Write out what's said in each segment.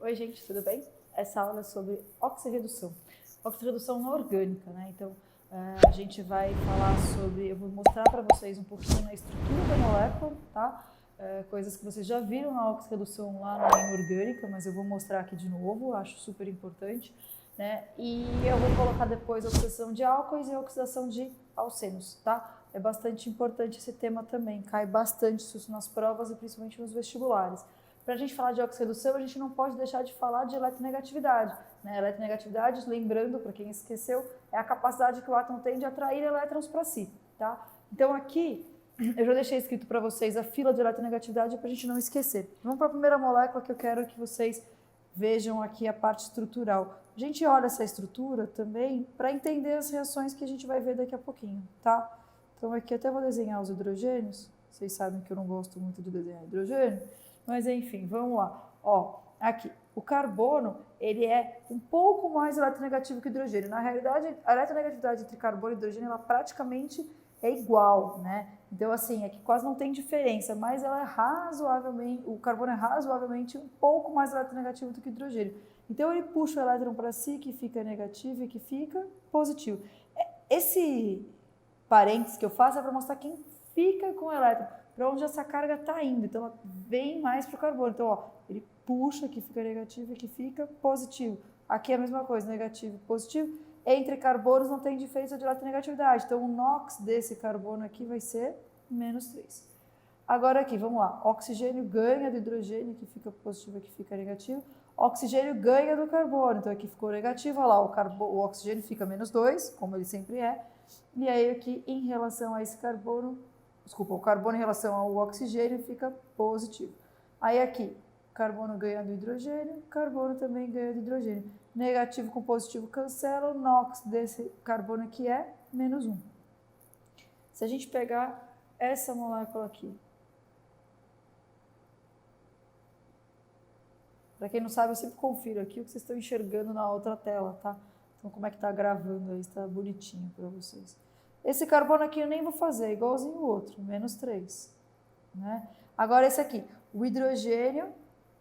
Oi, gente, tudo bem? Essa aula é sobre oxirredução. Oxirredução não orgânica, né? Então, a gente vai falar sobre... Eu vou mostrar para vocês um pouquinho a estrutura da molécula, tá? Coisas que vocês já viram na oxirredução lá na inorgânica, mas eu vou mostrar aqui de novo, acho super importante, né? E eu vou colocar depois a oxidação de álcoois e a oxidação de alcenos, tá? É bastante importante esse tema também, cai bastante isso nas provas e principalmente nos vestibulares. Para a gente falar de oxirredução, a gente não pode deixar de falar de eletronegatividade. Né? Eletronegatividade, lembrando, para quem esqueceu, é a capacidade que o átomo tem de atrair elétrons para si. Tá? Então aqui, eu já deixei escrito para vocês a fila de eletronegatividade para a gente não esquecer. Vamos para a primeira molécula que eu quero que vocês vejam aqui a parte estrutural. A gente olha essa estrutura também para entender as reações que a gente vai ver daqui a pouquinho. Tá? Então aqui até vou desenhar os hidrogênios. Vocês sabem que eu não gosto muito de desenhar hidrogênio. Mas enfim, vamos lá. Ó, aqui, o carbono, ele é um pouco mais eletronegativo que o hidrogênio. Na realidade, a eletronegatividade entre carbono e hidrogênio, ela praticamente é igual, né? Então, assim, é que quase não tem diferença, mas ela é razoavelmente, o carbono é razoavelmente um pouco mais eletronegativo do que o hidrogênio. Então, ele puxa o elétron para si, que fica negativo e que fica positivo. Esse parênteses que eu faço é para mostrar quem fica com o elétron, para onde essa carga está indo. Então, ela vem mais para o carbono. Então, ó, ele puxa, que fica negativo e que fica positivo. Aqui é a mesma coisa, negativo e positivo. Entre carbonos não tem diferença de eletronegatividade. Então, o NOx desse carbono aqui vai ser menos 3. Agora aqui, vamos lá. Oxigênio ganha do hidrogênio, que fica positivo e que fica negativo. Oxigênio ganha do carbono. Então, aqui ficou negativo. Olha lá, o oxigênio fica menos 2, como ele sempre é. E aí, aqui, em relação a esse carbono... Desculpa, o carbono em relação ao oxigênio fica positivo. Aí aqui, carbono ganha do hidrogênio, carbono também ganha do hidrogênio. Negativo com positivo cancela, o NOx desse carbono aqui é menos 1. Se a gente pegar essa molécula aqui, para quem não sabe, eu sempre confiro aqui o que vocês estão enxergando na outra tela, tá? Então, como é que tá gravando aí, está bonitinho para vocês. Esse carbono aqui eu nem vou fazer, igualzinho o outro, menos 3. Né? Agora esse aqui, o hidrogênio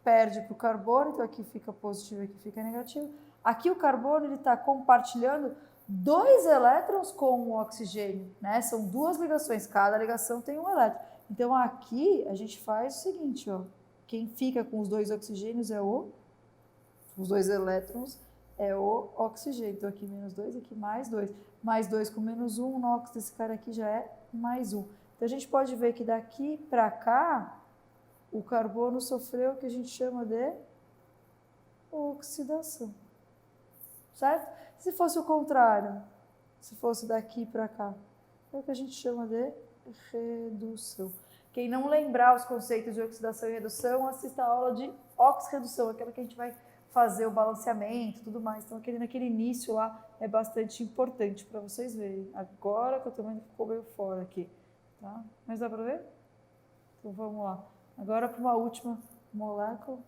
perde para o carbono, então aqui fica positivo e aqui fica negativo. Aqui o carbono está compartilhando 2 elétrons com o oxigênio, né? São 2 ligações, cada ligação tem um elétron. Então aqui a gente faz o seguinte, ó, quem fica com os 2 oxigênios é os 2 elétrons é o oxigênio. Então aqui menos 2, aqui mais 2. Mais 2 com menos 1, o NOx desse cara aqui já é mais 1. Então a gente pode ver que daqui para cá, o carbono sofreu o que a gente chama de oxidação. Certo? Se fosse o contrário, se fosse daqui para cá, é o que a gente chama de redução. Quem não lembrar os conceitos de oxidação e redução, assista a aula de oxirredução, aquela que a gente vai fazer o balanceamento e tudo mais. Então, naquele início lá é bastante importante para vocês verem. Agora que eu também ficou meio fora aqui, tá? Mas dá para ver? Então, vamos lá. Agora para uma última molécula.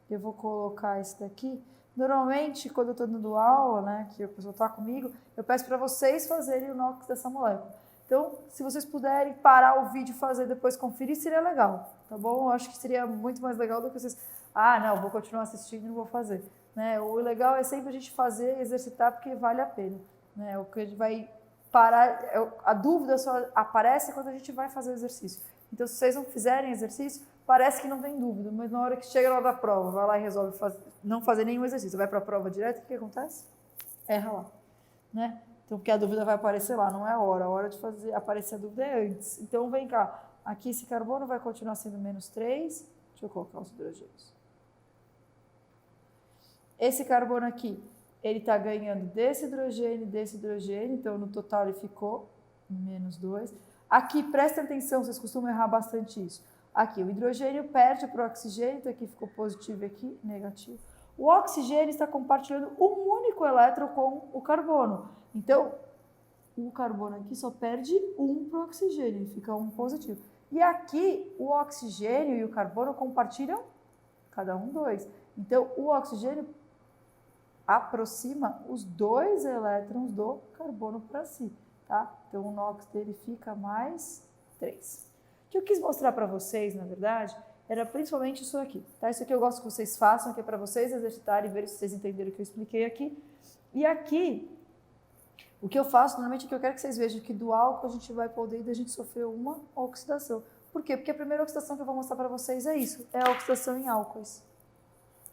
Eu vou colocar esse daqui. Normalmente, quando eu estou dando aula, né, que a pessoa está comigo, eu peço para vocês fazerem o NOx dessa molécula. Então, se vocês puderem parar o vídeo e fazer depois conferir, seria legal, tá bom? Eu acho que seria muito mais legal do que vocês... Ah, não, vou continuar assistindo e não vou fazer. Né? O legal é sempre a gente fazer, exercitar, porque vale a pena. Né? O que a gente vai parar... A dúvida só aparece quando a gente vai fazer o exercício. Então, se vocês não fizerem exercício, parece que não tem dúvida, mas na hora que chega na hora da prova, vai lá e resolve não fazer nenhum exercício, vai para a prova direto, o que acontece? Erra lá. Né? Então, porque a dúvida vai aparecer lá, não é a hora de fazer, aparecer a dúvida é antes. Então, vem cá, aqui esse carbono vai continuar sendo menos 3, deixa eu colocar os hidrogênios. Esse carbono aqui, ele está ganhando desse hidrogênio, então no total ele ficou menos 2. Aqui, prestem atenção, vocês costumam errar bastante isso. Aqui, o hidrogênio perde para o oxigênio, então aqui ficou positivo e aqui negativo. O oxigênio está compartilhando um único elétron com o carbono. Então, o carbono aqui só perde 1 para o oxigênio, ele fica 1 positivo. E aqui, o oxigênio e o carbono compartilham cada um 2. Então, o oxigênio aproxima os 2 elétrons do carbono para si, tá? Então, o NOx dele fica mais 3. O que eu quis mostrar para vocês, na verdade, era principalmente isso aqui, tá? Isso aqui eu gosto que vocês façam, que é para vocês exercitarem e ver se vocês entenderam o que eu expliquei aqui. E aqui, o que eu faço, normalmente, é que eu quero que vocês vejam que do álcool a gente vai para o aldeído e a gente sofreu uma oxidação. Por quê? Porque a primeira oxidação que eu vou mostrar para vocês é isso, é a oxidação em álcoois.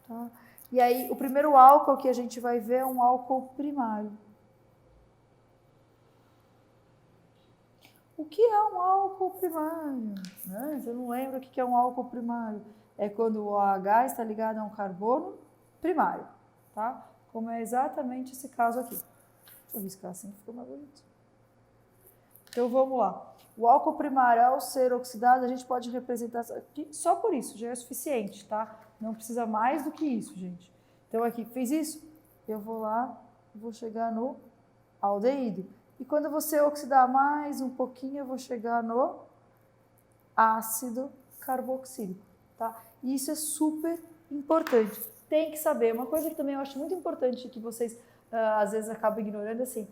Tá? E aí, o primeiro álcool que a gente vai ver é um álcool primário. O que é um álcool primário? Né? Você não lembra o que é um álcool primário? É quando o OH está ligado a um carbono primário, tá? Como é exatamente esse caso aqui. Deixa eu riscar assim que ficou mais bonito. Então vamos lá. O álcool primário, ao ser oxidado, a gente pode representar aqui, só por isso, já é suficiente, tá? Não precisa mais do que isso, gente. Então aqui, fez isso? Eu vou lá, vou chegar no aldeído. E quando você oxidar mais um pouquinho, eu vou chegar no ácido carboxílico, tá? E isso é super importante. Tem que saber. Uma coisa que também eu acho muito importante que vocês às vezes acabam ignorando, assim,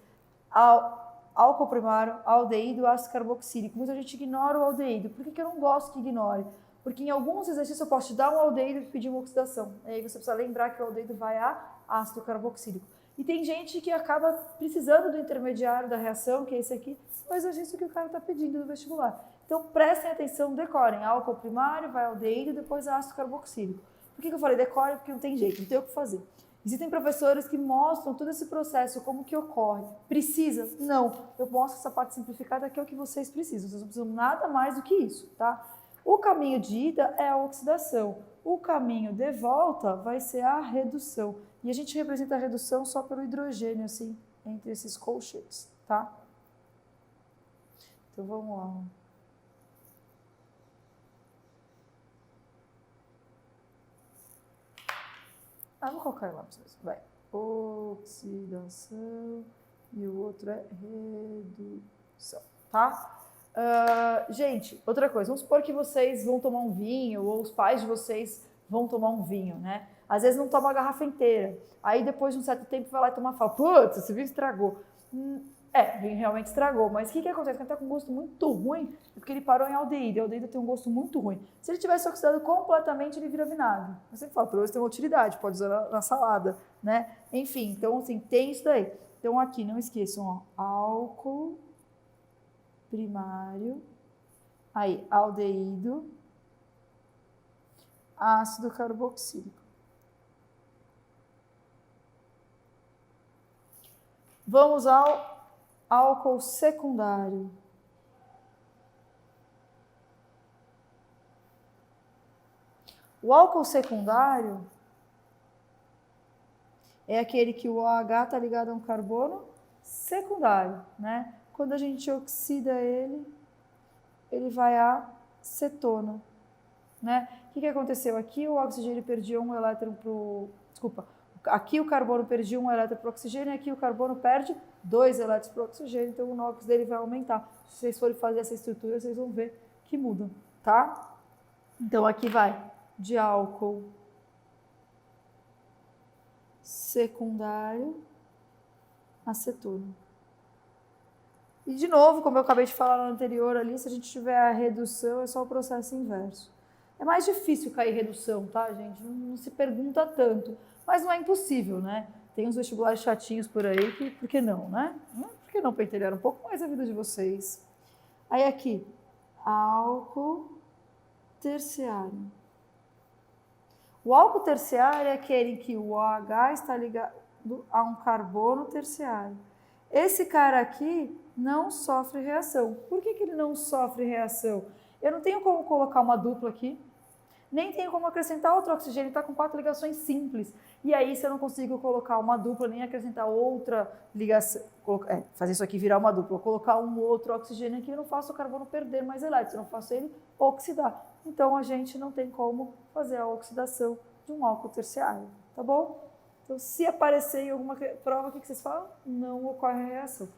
álcool primário, aldeído, ácido carboxílico. Muita gente ignora o aldeído. Por que eu não gosto que ignore? Porque em alguns exercícios eu posso te dar um aldeído e pedir uma oxidação. E aí você precisa lembrar que o aldeído vai a ácido carboxílico. E tem gente que acaba precisando do intermediário da reação, que é esse aqui, o exercício que o cara está pedindo no vestibular. Então prestem atenção, decorem. Álcool primário, vai aldeído, depois ácido carboxílico. Por que eu falei decore? Porque não tem jeito, não tem o que fazer. Existem professores que mostram todo esse processo, como que ocorre. Precisa? Não. Eu mostro essa parte simplificada que é o que vocês precisam. Vocês não precisam nada mais do que isso, tá? O caminho de ida é a oxidação. O caminho de volta vai ser a redução. E a gente representa a redução só pelo hidrogênio, assim, entre esses colchetes, tá? Então, vamos lá. Vou colocar lá para vocês. Vai. Oxidação e o outro é redução, tá? Gente, outra coisa. Vamos supor que vocês vão tomar um vinho ou os pais de vocês vão tomar um vinho, né? Às vezes não toma a garrafa inteira. Aí depois de um certo tempo vai lá e toma e fala, putz, esse vinho estragou. O vinho realmente estragou, mas o que acontece? Quando ele está com um gosto muito ruim, é porque ele parou em aldeído, e aldeído tem um gosto muito ruim. Se ele tivesse oxidado completamente, ele vira vinagre. Eu sempre falo, pelo menos tem uma utilidade, pode usar na salada, né? Enfim, então assim, tem isso daí. Então aqui, não esqueçam, ó, álcool primário, aí aldeído, ácido carboxílico. Vamos ao álcool secundário. O álcool secundário é aquele que o OH está ligado a um carbono secundário, né? Quando a gente oxida ele vai a cetona, né? O que aconteceu aqui? O oxigênio perdia um elétron para o... Desculpa. Aqui o carbono perdia um elétron para o oxigênio e aqui o carbono perde 2 elétrons para o oxigênio, então o NOx dele vai aumentar. Se vocês forem fazer essa estrutura, vocês vão ver que muda, tá? Então aqui vai de álcool secundário a cetona. E de novo, como eu acabei de falar no anterior ali, se a gente tiver a redução, é só o processo inverso. É mais difícil cair redução, tá, gente? Não se pergunta tanto. Mas não é impossível, né? Tem uns vestibulares chatinhos por aí que, por que não, né? Por que não pentelhar um pouco mais a vida de vocês? Aí aqui, álcool terciário. O álcool terciário é aquele em que o OH está ligado a um carbono terciário. Esse cara aqui não sofre reação. Por que ele não sofre reação? Eu não tenho como colocar uma dupla aqui, nem tenho como acrescentar outro oxigênio, está com 4 ligações simples. E aí, se eu não consigo colocar uma dupla, nem acrescentar outra ligação, fazer isso aqui virar uma dupla, colocar um outro oxigênio aqui, eu não faço o carbono perder mais elétrons, eu não faço ele oxidar. Então, a gente não tem como fazer a oxidação de um álcool terciário, tá bom? Então, se aparecer em alguma prova, o que vocês falam? Não ocorre a reação.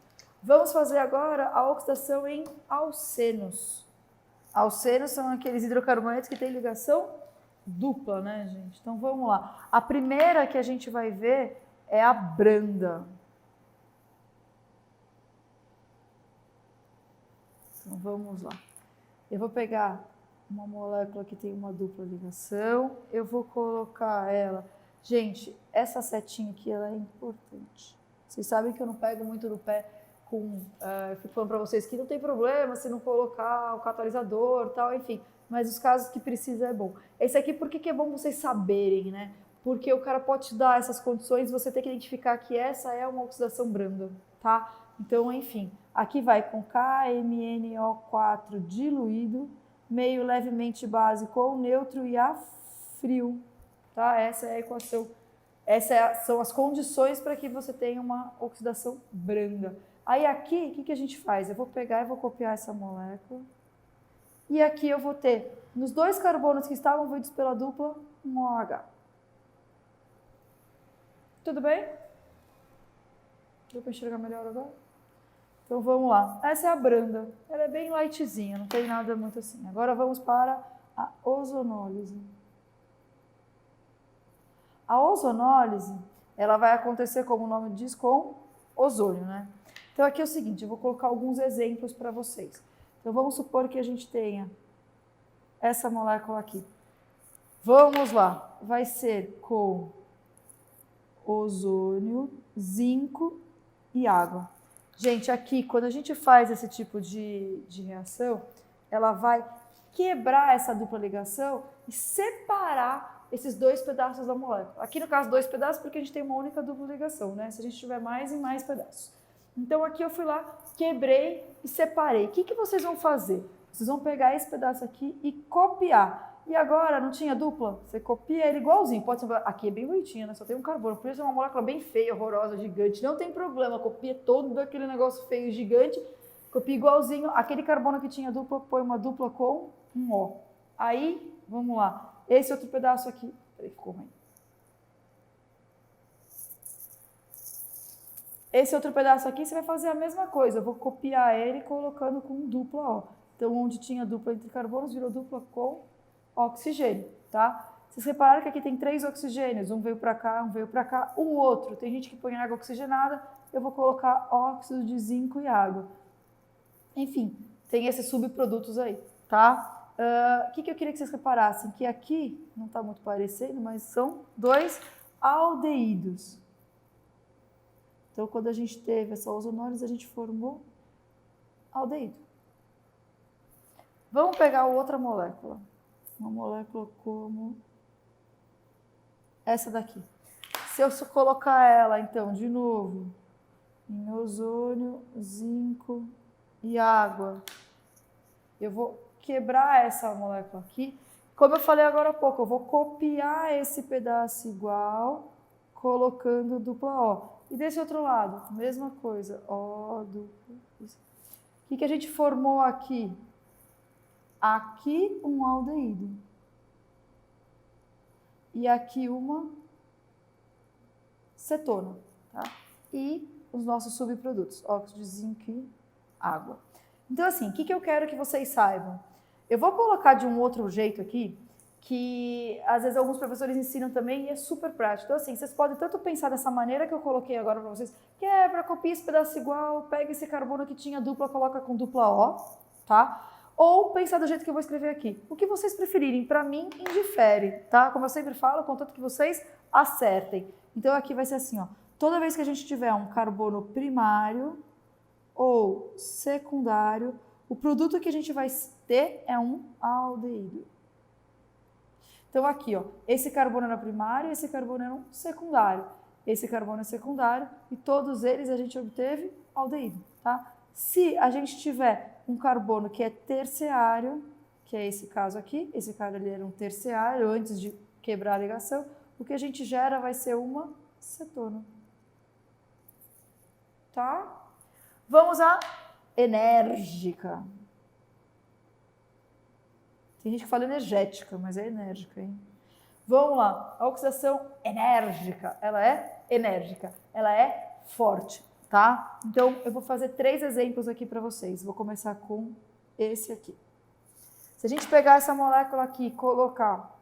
Vamos fazer agora a oxidação em alcenos. Alcenos são aqueles hidrocarbonetos que têm ligação dupla, né, gente? Então, vamos lá. A primeira que a gente vai ver é a branda. Então, vamos lá. Eu vou pegar uma molécula que tem uma dupla ligação, eu vou colocar ela. Gente, essa setinha aqui, ela é importante. Vocês sabem que eu não pego muito no pé com... eu fico falando para vocês que não tem problema se não colocar o catalisador e tal, enfim. Mas os casos que precisa é bom. Esse aqui, por que é bom vocês saberem, né? Porque o cara pode te dar essas condições, você tem que identificar que essa é uma oxidação branda, tá? Então, enfim, aqui vai com KMNO4 diluído, meio levemente base com neutro e a frio, tá? Essa é a equação. São as condições para que você tenha uma oxidação branda. Aí aqui, o que a gente faz? Eu vou pegar e vou copiar essa molécula. E aqui eu vou ter, nos dois carbonos que estavam envolvidos pela dupla, um OH. Tudo bem? Deu para enxergar melhor agora? Então vamos lá. Essa é a branda. Ela é bem lightzinha, não tem nada muito assim. Agora vamos para a ozonólise. A ozonólise, ela vai acontecer, como o nome diz, com ozônio, né? Então aqui é o seguinte, eu vou colocar alguns exemplos para vocês. Então vamos supor que a gente tenha essa molécula aqui. Vamos lá. Vai ser com ozônio, zinco e água. Gente, aqui, quando a gente faz esse tipo de reação, ela vai quebrar essa dupla ligação e separar esses dois pedaços da molécula. Aqui, no caso, 2 pedaços, porque a gente tem uma única dupla ligação, né? Se a gente tiver mais e mais pedaços. Então, aqui eu fui lá, quebrei e separei. O que vocês vão fazer? Vocês vão pegar esse pedaço aqui e copiar. E agora, não tinha dupla? Você copia ele igualzinho. Pode ser, aqui é bem bonitinho, né? Só tem um carbono. Por isso é uma molécula bem feia, horrorosa, gigante. Não tem problema, copia todo aquele negócio feio, gigante. Copia igualzinho. Aquele carbono que tinha dupla, põe uma dupla com um O. Aí, vamos lá. Esse outro pedaço aqui. Peraí, ficou ruim. Esse outro pedaço aqui, você vai fazer a mesma coisa. Eu vou copiar ele colocando com dupla O. Então, onde tinha dupla entre carbonos, virou dupla com oxigênio, tá? Vocês repararam que aqui tem 3 oxigênios, um veio para cá, um veio para cá, o outro, tem gente que põe água oxigenada, eu vou colocar óxido de zinco e água. Enfim, tem esses subprodutos aí, tá? O que eu queria que vocês reparassem? Que aqui, não está muito parecendo, mas são 2 aldeídos. Então, quando a gente teve essa ozonólise, a gente formou aldeído. Vamos pegar outra molécula. Uma molécula como essa daqui. Se eu colocar ela, então, de novo, em ozônio, zinco e água, eu vou quebrar essa molécula aqui. Como eu falei agora há pouco, eu vou copiar esse pedaço igual, colocando dupla O. E desse outro lado, mesma coisa, O, dupla. O que a gente formou aqui? Aqui um aldeído. E aqui uma cetona, tá? E os nossos subprodutos, óxido de zinco e água. Então, assim, o que eu quero que vocês saibam? Eu vou colocar de um outro jeito aqui, que às vezes alguns professores ensinam também e é super prático. Então, assim, vocês podem tanto pensar dessa maneira que eu coloquei agora para vocês, quebra, copia esse pedaço igual, pega esse carbono que tinha dupla, coloca com dupla O, tá? Ou pensar do jeito que eu vou escrever aqui. O que vocês preferirem, para mim, indifere, tá? Como eu sempre falo, contanto que vocês acertem. Então, aqui vai ser assim, ó. Toda vez que a gente tiver um carbono primário ou secundário, o produto que a gente vai ter é um aldeído. Então, aqui, ó, esse carbono era primário, esse carbono era um secundário. Esse carbono é secundário e todos eles a gente obteve aldeído, tá? Se a gente tiver um carbono que é terciário, que é esse caso aqui, esse cara ele era um terciário antes de quebrar a ligação, o que a gente gera vai ser uma cetona. Tá? Vamos à enérgica. Tem gente que fala energética, mas é enérgica, hein? Vamos lá. A oxidação enérgica, ela é enérgica, ela é forte, tá? Então, eu vou fazer 3 exemplos aqui para vocês. Vou começar com esse aqui. Se a gente pegar essa molécula aqui e colocar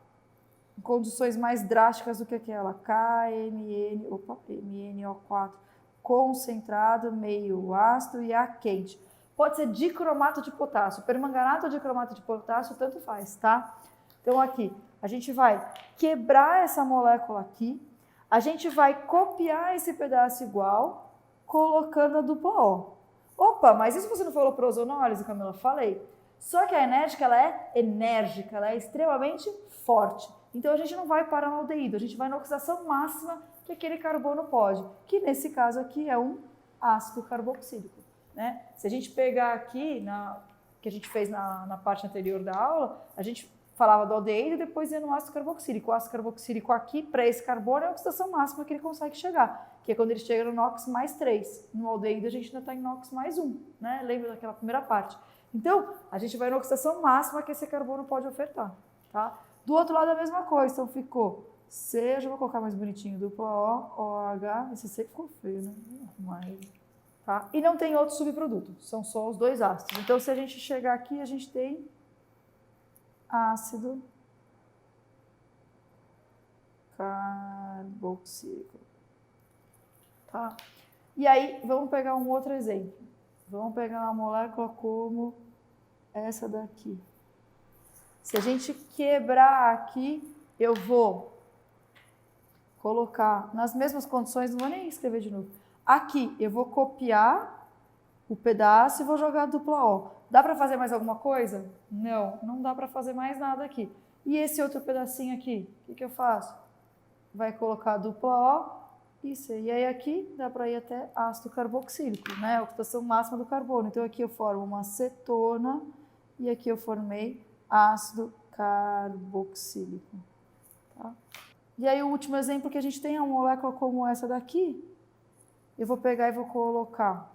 em condições mais drásticas do que aquela, MnO4, concentrado, meio ácido e A quente. pode ser dicromato de potássio, permanganato ou dicromato de potássio, tanto faz, tá? Então aqui, a gente vai quebrar essa molécula aqui, a gente vai copiar esse pedaço igual, colocando a dupla O. Opa, mas isso você não falou para ozonólise, Camila? Falei. Só que a enérgica, ela é enérgica, ela é extremamente forte. Então a gente não vai parar no aldeído, a gente vai na oxidação máxima que aquele carbono pode, que nesse caso aqui é um ácido carboxílico, né? Se a gente pegar aqui, que a gente fez na parte anterior da aula, a gente falava do aldeído e depois ia no ácido carboxílico. O ácido carboxílico aqui, para esse carbono, é a oxidação máxima que ele consegue chegar, que é quando ele chega no NOx mais 3. No aldeído a gente ainda está em NOx mais 1, né? Lembra daquela primeira parte? Então, a gente vai na oxidação máxima que esse carbono pode ofertar, tá? Do outro lado a mesma coisa, então ficou C, eu já vou colocar mais bonitinho, dupla O, OH, esse C ficou feio, né? Mas, tá? E não tem outro subproduto, são só os dois ácidos. Então, se a gente chegar aqui, a gente tem ácido carboxílico, tá? E aí, vamos pegar um outro exemplo. Vamos pegar uma molécula como essa daqui. Se a gente quebrar aqui, eu vou colocar nas mesmas condições, não vou nem escrever de novo. Aqui, eu vou copiar o pedaço e vou jogar a dupla O. Dá para fazer mais alguma coisa? Não, não dá para fazer mais nada aqui. E esse outro pedacinho aqui, o que eu faço? Vai colocar a dupla O e C. E aí aqui dá para ir até ácido carboxílico, né? A oxidação máxima do carbono. Então aqui eu formo uma cetona e aqui eu formei ácido carboxílico. Tá? E aí o último exemplo que a gente tem é uma molécula como essa daqui. Eu vou pegar e vou colocar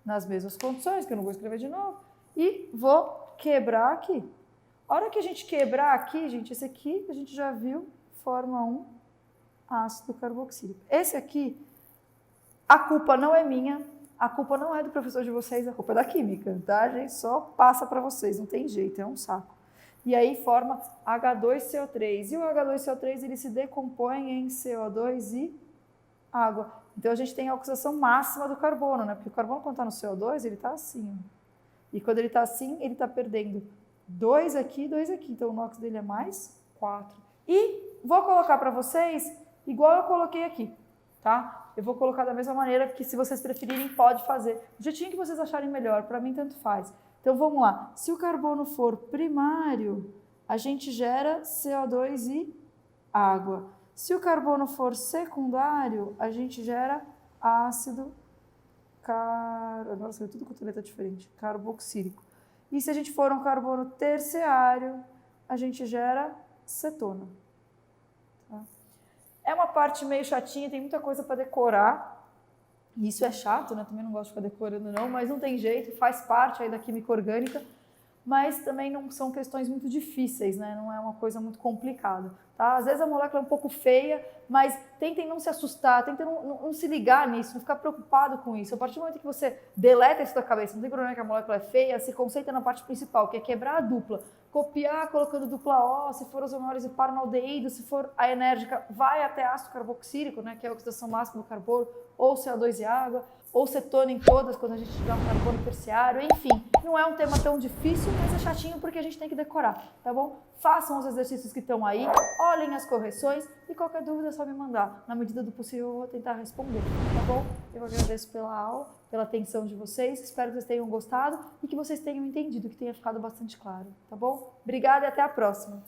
nas mesmas condições, que eu não vou escrever de novo, e vou quebrar aqui. A hora que a gente quebrar aqui, gente, esse aqui a gente já viu, forma um ácido carboxílico. Esse aqui, a culpa não é minha, a culpa não é do professor de vocês, a culpa é da química, tá? A gente só passa para vocês, não tem jeito, é um saco. E aí forma H2CO3. E o H2CO3 ele se decompõe em CO2 e água. Então a gente tem a oxidação máxima do carbono, né? Porque o carbono quando está no CO2, ele está assim. E quando ele está assim, ele está perdendo 2 aqui, 2 aqui. Então o NOx dele é mais 4. E vou colocar para vocês igual eu coloquei aqui, tá? Eu vou colocar da mesma maneira, que se vocês preferirem, pode fazer. Do jeitinho que vocês acharem melhor, para mim tanto faz. Então vamos lá. Se o carbono for primário, a gente gera CO2 e água. Se o carbono for secundário, a gente gera ácido nossa, tudo com letra diferente, carboxílico. E se a gente for um carbono terciário, a gente gera cetona. Tá? É uma parte meio chatinha, tem muita coisa para decorar. E isso é chato, né? Também não gosto de ficar decorando não, mas não tem jeito, faz parte aí da química orgânica. Mas também não são questões muito difíceis, né? Não é uma coisa muito complicada, tá? Às vezes a molécula é um pouco feia, mas tentem não se assustar, tentem não se ligar nisso, não ficar preocupado com isso. A partir do momento que você deleta isso da cabeça, não tem problema que a molécula é feia, se concentra na parte principal, que é quebrar a dupla, copiar colocando dupla O, se for ozonólise para no aldeído, se for a enérgica, vai até ácido carboxílico, né? Que é a oxidação máxima do carbono, ou CO2 e água, ou cetona em todas, quando a gente tiver um carbono terciário, enfim. Não é um tema tão difícil, mas é chatinho porque a gente tem que decorar, tá bom? Façam os exercícios que estão aí, olhem as correções e qualquer dúvida é só me mandar. Na medida do possível eu vou tentar responder, tá bom? Eu agradeço pela aula, pela atenção de vocês, espero que vocês tenham gostado e que vocês tenham entendido, que tenha ficado bastante claro, tá bom? Obrigada e até a próxima!